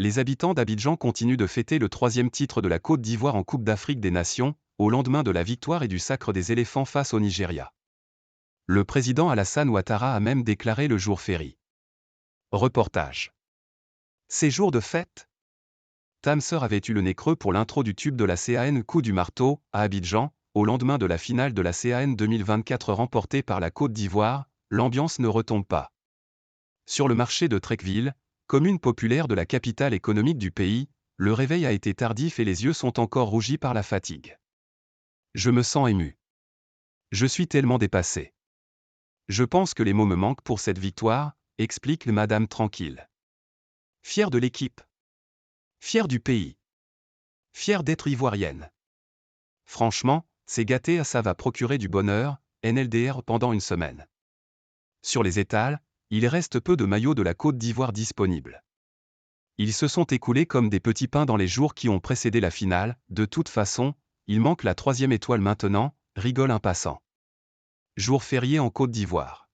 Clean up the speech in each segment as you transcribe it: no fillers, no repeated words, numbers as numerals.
Les habitants d'Abidjan continuent de fêter le 3e titre de la Côte d'Ivoire en Coupe d'Afrique des Nations, au lendemain de la victoire et du sacre des éléphants face au Nigeria. Le président Alassane Ouattara a même déclaré le jour férié. Reportage. Ces jours de fête? Tamsir avait eu le nez creux pour l'intro du tube de la CAN Coup du marteau, à Abidjan, au lendemain de la finale de la CAN 2024 remportée par la Côte d'Ivoire. L'ambiance ne retombe pas. Sur le marché de Trecqueville, commune populaire de la capitale économique du pays, le réveil a été tardif et les yeux sont encore rougis par la fatigue. Je me sens ému. Je suis tellement dépassé. Je pense que les mots me manquent pour cette victoire, explique Madame Tranquille. Fière de l'équipe. Fière du pays. Fière d'être ivoirienne. Franchement, c'est gâté, ça va procurer du bonheur, NLDR pendant une semaine. Sur les étals, il reste peu de maillots de la Côte d'Ivoire disponibles. Ils se sont écoulés comme des petits pains dans les jours qui ont précédé la finale. De toute façon, il manque la 3e étoile maintenant, rigole un passant. Jour férié en Côte d'Ivoire.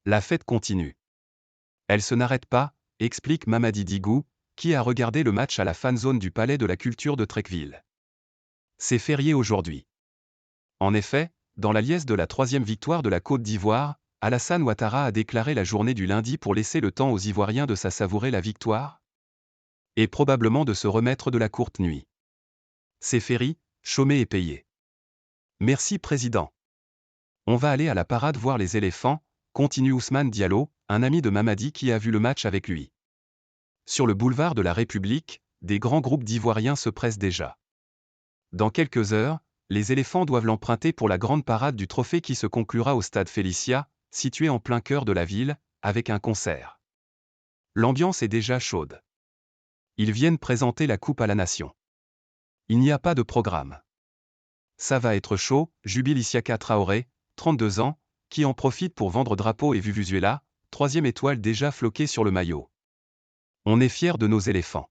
La fête continue. Elle se n'arrête pas, explique Mamadi Digou, qui a regardé le match à la fanzone du Palais de la Culture de Trecqueville. C'est férié aujourd'hui. En effet, dans la liesse de la 3e victoire de la Côte d'Ivoire, Alassane Ouattara a déclaré la journée du lundi pour laisser le temps aux Ivoiriens de savourer la victoire et probablement de se remettre de la courte nuit. C'est férié, chômé et payé. Merci président. On va aller à la parade voir les éléphants, continue Ousmane Diallo, un ami de Mamadi qui a vu le match avec lui. Sur le boulevard de la République, des grands groupes d'Ivoiriens se pressent déjà. Dans quelques heures, les éléphants doivent l'emprunter pour la grande parade du trophée qui se conclura au stade Félicia, situé en plein cœur de la ville, avec un concert. L'ambiance est déjà chaude. Ils viennent présenter la coupe à la nation. Il n'y a pas de programme. Ça va être chaud, jubile Isiaka Traoré, 32 ans, qui en profite pour vendre drapeau et Vuvuzuela, 3e étoile déjà floquée sur le maillot. On est fiers de nos éléphants.